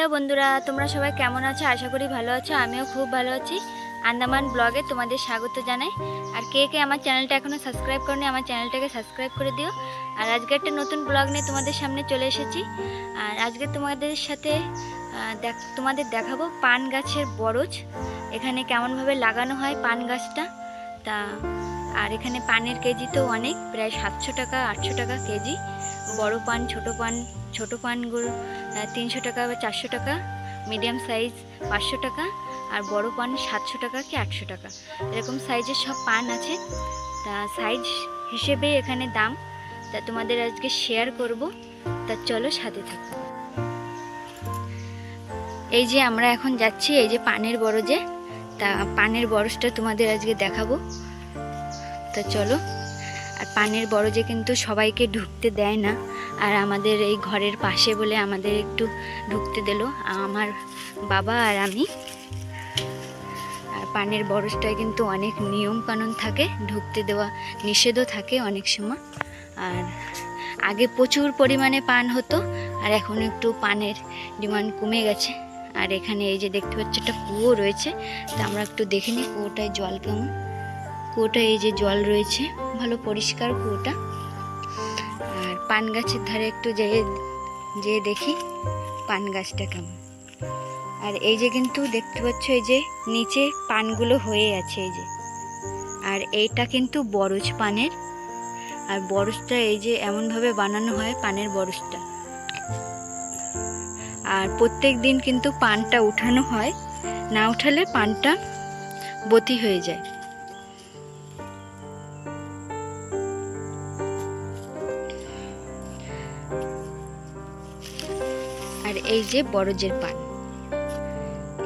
Hello বন্ধুরা, তোমরা সবাই কেমন আছো? আশা করি ভালো আছো। আমিও খুব ভালো আছি। আন্দামান ব্লগে তোমাদের স্বাগত জানাই। আর কে কে আমার চ্যানেলটা এখনও সাবস্ক্রাইব করনি, আমার চ্যানেলটাকে সাবস্ক্রাইব করে দিও। আর আজকে একটা নতুন ব্লগ নিয়ে তোমাদের সামনে চলে এসেছি। আর আজকে তোমাদের সাথে তোমাদের দেখাবো পান গাছের বরজ, এখানে কেমনভাবে লাগানো হয় পান গাছটা। তা আর এখানে পানের কেজি তো অনেক, প্রায় 700 টাকা 800 টাকা কেজি। বড় পান, ছোট পানগুলো 300 টাকা বা 400 টাকা, মিডিয়াম সাইজ 500 টাকা, আর বড় পান 700 টাকা কি 800 টাকা, এরকম সাইজের সব পান আছে। তা সাইজ হিসেবে এখানে দাম, তা তোমাদের আজকে শেয়ার করব। তা চলো সাথে থাকো। এই যে আমরা এখন যাচ্ছি এই যে পানের বরজে। তা পানের বরজটা তোমাদের আজকে দেখাবো। তা চলো। আর পানের বরজে কিন্তু সবাইকে ঢুকতে দেয় না, আর আমাদের এই ঘরের পাশে বলে আমাদের একটু ঢুকতে দিল, আমার বাবা আর আমি। আর পানের বরজটায় কিন্তু অনেক নিয়ম কানুন থাকে, ঢুকতে দেওয়া নিষেধও থাকে অনেক সময়। আর আগে প্রচুর পরিমাণে পান হতো, আর এখন একটু পানের ডিমান্ড কমে গেছে। আর এখানে এই যে দেখতে পাচ্ছ একটা কুয়ো রয়েছে, তা আমরা একটু দেখে নিই কুয়োটায় জল কেমন। কুয়োটা এই যে জল রয়েছে, ভালো পরিষ্কার কুয়োটা। আর পান গাছের ধারে একটু যেয়ে দেখি পান গাছটা কেমন। আর এই যে কিন্তু দেখতে পাচ্ছ এই যে নিচে পানগুলো হয়ে আছে এই যে, আর এইটা কিন্তু বরজ পানের। আর বরজটা এই যে এমনভাবে বানানো হয় পানের বরজটা। আর প্রত্যেক দিন কিন্তু পানটা উঠানো হয়, না উঠালে পানটা বতি হয়ে যায়। আর এই যে বরজের পান,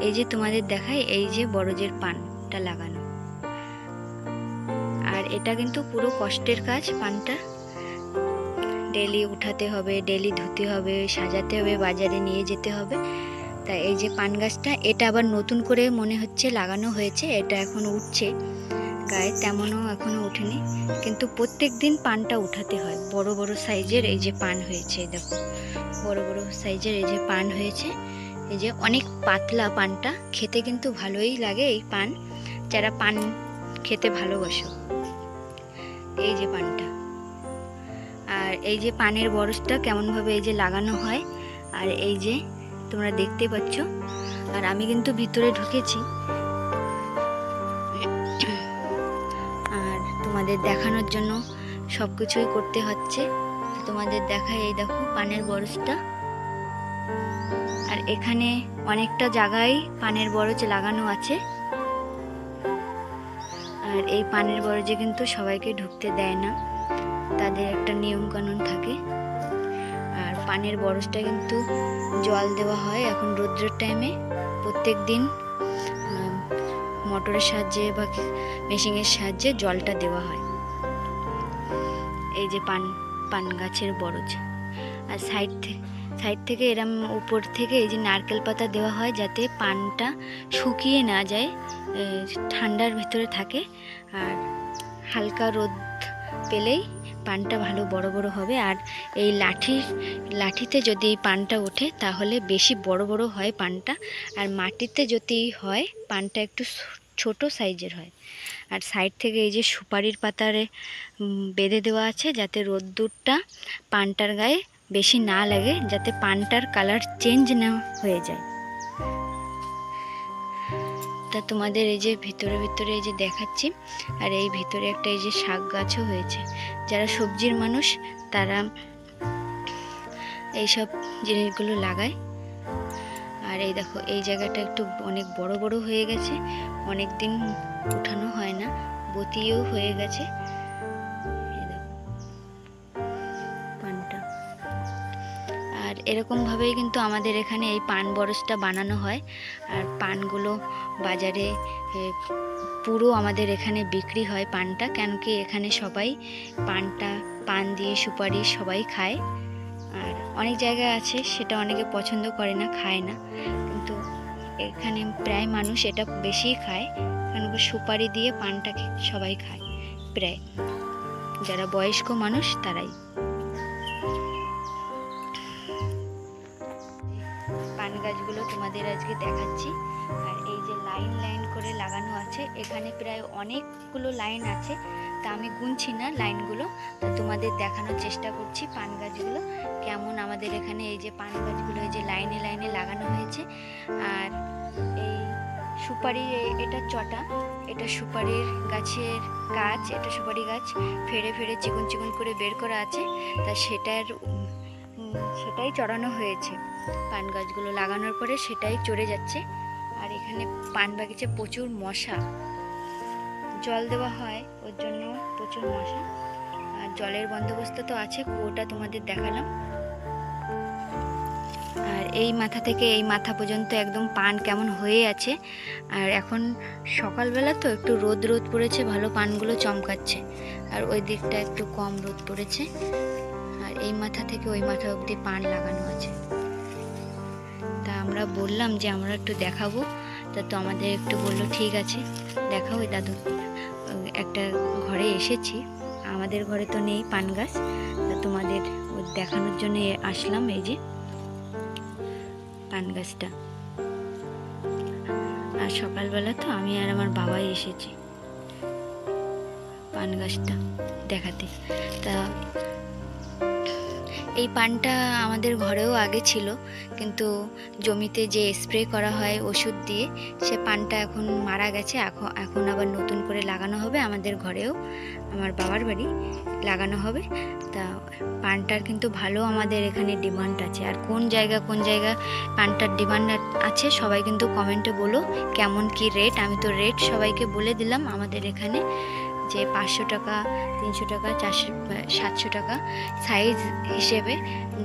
এই যে তোমাদের দেখাই এই যে বরজের পানটা লাগানো। আর এটা কিন্তু পুরো কষ্টের কাজ। পানটা ডেলি উঠাতে হবে, ডেলি ধুতে হবে, সাজাতে হবে, বাজারে নিয়ে যেতে হবে। তাই এই যে পান গাছটা, এটা আবার নতুন করে মনে হচ্ছে লাগানো হয়েছে, এটা এখন উঠছে গায়ে, তেমনও এখনো ওঠেনি। কিন্তু প্রত্যেক দিন পানটা উঠাতে হয়। বড় বড় সাইজের এই যে পান হয়েছে, দেখো বড় বড় সাইজের এই যে পান হয়েছে। এই যে অনেক পাতলা পানটা, খেতে কিন্তু ভালোই লাগে এই পান, যারা পান খেতে ভালোবাসো। এই যে পানটা, আর এই যে পানের বরজটা কেমনভাবে এই যে লাগানো হয়। আর এই যে তোমরা দেখতে পাচ্ছ, আর আমি কিন্তু ভিতরে ঢুকেছি আর তোমাদের দেখানোর জন্য সব কিছুই করতে হচ্ছে। তোমাদের দেখায় এই দেখো পানের বরজটা। আর এখানে অনেকটা জায়গায় পানের বরজ লাগানো আছে। আর এই পানের বরজে কিন্তু সবাইকে ঢুকতে দেয় না, তাদের একটা নিয়ম কানুন থাকে। আর পানের বরজটা কিন্তু জল দেওয়া হয় এখন রৌদ্রের টাইমে, প্রত্যেক দিন মোটরের সাহায্যে বা মেশিনের সাহায্যে জলটা দেওয়া হয়। এই যে পান গাছের বরজ। আর সাইড থেকে এরম উপর থেকে এই যে নারকেল পাতা দেওয়া হয়, যাতে পানটা শুকিয়ে না যায়, ঠান্ডার ভিতরে থাকে। আর হালকা রোদ পেলেই পানটা ভালো বড় বড় হবে। আর এই লাঠিতে যদি এই পানটা ওঠে তাহলে বেশি বড় বড় হয় পানটা, আর মাটিতে যদি হয় পানটা একটু ছোট সাইজের হয়। আর সাইড থেকে এই যে সুপারির পাতারে বেঁধে দেওয়া আছে, যাতে রোদ্দুরটা পানটার গায়ে বেশি না লাগে, যাতে পানটার কালার চেঞ্জ না হয়ে যায়। তা তোমাদের এই যে ভিতরে এই যে দেখাচ্ছি। আর এই ভিতরে একটা এই যে শাক গাছও হয়েছে, যারা সবজির মানুষ তারা এইসব জিনিসগুলো লাগায়। আর এই দেখো এই জায়গাটা একটু অনেক বড় বড় হয়ে গেছে, অনেক দিন উঠানো হয় না, বতিও হয়ে গেছে। পানটা আর এরকম ভাবেই কিন্তু আমাদের এখানে এই পান বরজটা বানানো হয়। আর পানগুলো বাজারে পুরো আমাদের এখানে বিক্রি হয় পানটা, কেন কি এখানে সবাই পান দিয়ে সুপারি সবাই খায়। আর অনেক জায়গায় আছে সেটা অনেকে পছন্দ করে না, খায় না, কিন্তু এখানে প্রায় মানুষ এটা বেশি খায়, কারণ সুপারি দিয়ে পানটা সবাই খায়, প্রায় যারা বয়স্ক মানুষ তারাই। পান গাছগুলো তোমাদের আজকে দেখাচ্ছি। আর এই যে লাইন লাইন করে লাগানো আছে, এখানে প্রায় অনেকগুলো লাইন আছে, তা আমি গুনছি না লাইনগুলো, তা তোমাদের দেখানোর চেষ্টা করছি পান গাছগুলো কেমন আমাদের এখানে। এই যে পান গাছগুলো এই যে লাইনে লাইনে লাগানো হয়েছে। আর এই সুপারি, এটা চটা, এটা সুপারির গাছের গাছ, এটা সুপারি গাছ ফেড়ে ফেড়ে চিকন চিকন করে বের করা আছে, তা সেটাই চড়ানো হয়েছে। পান গাছগুলো লাগানোর পরে সেটাই চড়ে যাচ্ছে। আর এখানে পান বাগিচে প্রচুর মশা, জল দেওয়া হয় ওর জন্য প্রচুর মশা। আর জলের বন্দোবস্ত তো আছে, কুয়োটা তোমাদের দেখালাম। আর এই মাথা থেকে এই মাথা পর্যন্ত একদম পান কেমন হয়ে আছে। আর এখন সকালবেলা তো একটু রোদ রোদ পড়েছে, ভালো পানগুলো চমকাচ্ছে। আর ওই দিকটা একটু কম রোদ পড়েছে। আর এই মাথা থেকে ওই মাথা অবধি পান লাগানো আছে। তা আমরা বললাম যে আমরা একটু দেখাবো, তা তো আমাদের একটু বললো ঠিক আছে দেখাও। ওই দাদু একটা ঘরে এসেছি, আমাদের ঘরে তো নেই পান গাছ, তা তোমাদের দেখানোর জন্য আসলাম। এই যে পান গাছটা, আর সকালবেলা তো আমি আর আমার বাবাই এসেছি পান গাছটা দেখাতে। তা এই পানটা আমাদের ঘরেও আগে ছিল, কিন্তু জমিতে যে স্প্রে করা হয় ওষুধ দিয়ে, সে পানটা এখন মারা গেছে। এখন আবার নতুন করে লাগানো হবে আমাদের ঘরেও, আমার বাবার বাড়ি লাগানো হবে। তা পানটার কিন্তু ভালো আমাদের এখানে ডিমান্ড আছে। আর কোন জায়গা পানটার ডিমান্ড আছে সবাই কিন্তু কমেন্টে বলো কেমন কি রেট। আমি তো রেট সবাইকে বলে দিলাম আমাদের এখানে, যে 500 টাকা, 300 টাকা, 400, 700 টাকা সাইজ হিসেবে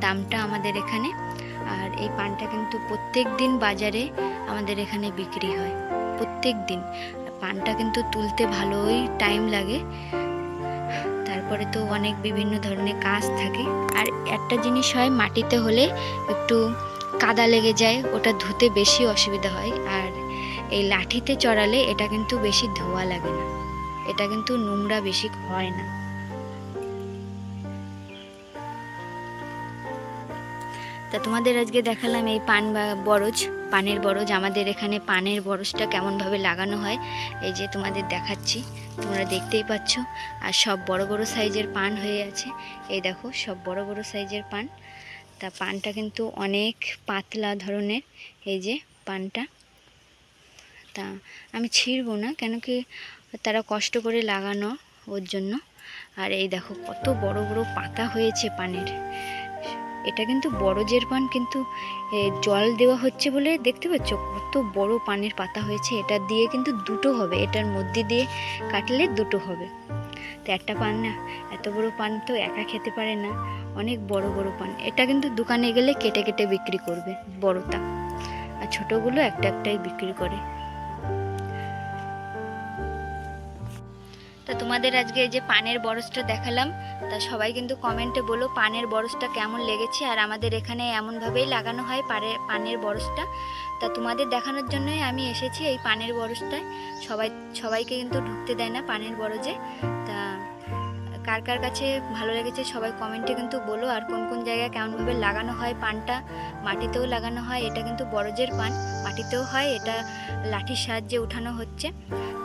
দামটা আমাদের এখানে। আর এই পানটা কিন্তু প্রত্যেক দিন বাজারে আমাদের এখানে বিক্রি হয়, প্রত্যেক দিন। পানটা কিন্তু তুলতে ভালোই টাইম লাগে, তারপরে তো অনেক বিভিন্ন ধরনের কাজ থাকে। আর একটা জিনিস হয়, মাটিতে হলে একটু কাদা লেগে যায়, ওটা ধুতে বেশি অসুবিধা হয়। আর এই লাঠিতে চড়ালে এটা কিন্তু বেশি ধোয়া লাগে না, এটা কিন্তু নোংরা বেশি হয় না। তা তোমাদের আজকে দেখালাম এই পানের বরজ। আমাদের এখানে পানের বরজটা কেমনভাবে লাগানো হয় এই যে তোমাদের দেখাচ্ছি, তোমরা দেখতেই পাচ্ছ। আর সব বড় বড় সাইজের পান হয়ে আছে, এই দেখো সব বড় বড় সাইজের পান। তা পানটা কিন্তু অনেক পাতলা ধরনের, এই যে পানটা। তা আমি ছিঁড়বো না, কেন কি তারা কষ্ট করে লাগানো ওর জন্য। আর এই দেখো কত বড় বড় পাতা হয়েছে পানের। এটা কিন্তু বরজের পান, কিন্তু জল দেওয়া হচ্ছে বলে দেখতে পাচ্ছ কত বড় পানের পাতা হয়েছে। এটা দিয়ে কিন্তু দুটো হবে, এটার মধ্যে দিয়ে কাটলে দুটো হবে। তো একটা পান না, এত বড় পান তো একা খেতে পারে না, অনেক বড় বড় পান। এটা কিন্তু দোকানে গেলে কেটে কেটে বিক্রি করবে বড়টা, আর ছোটগুলো একটা একটাই বিক্রি করে। তা তোমাদের আজকে এই যে পানের বরজটা দেখালাম, তা সবাই কিন্তু কমেন্টে বলো পানের বরজটা কেমন লেগেছে। আর আমাদের এখানে এমনভাবেই লাগানো হয় পানের বরজটা। তা তোমাদের দেখানোর জন্যই আমি এসেছি এই পানের বরজটায়। সবাইকে কিন্তু ঢুকতে দেয় না পানের বরজে। তা কার কার কাছে ভালো লেগেছে সবাই কমেন্টে কিন্তু বলো। আর কোন কোন জায়গায় কেমনভাবে লাগানো হয় পানটা, মাটিতেও লাগানো হয়, এটা কিন্তু বরজের পান, মাটিতেও হয়, এটা লাঠির সাহায্যে উঠানো হচ্ছে।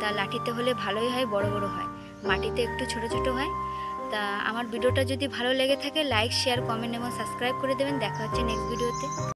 তা লাঠিতে হলে ভালোই হয়, বড় বড় হয়, মাটিতে একটু ছোট ছোট হয়। তা আমার ভিডিওটা যদি ভালো লেগে থাকে লাইক, শেয়ার, কমেন্ট এবং সাবস্ক্রাইব করে দেবেন। দেখা হচ্ছে নেক্সট ভিডিওতে।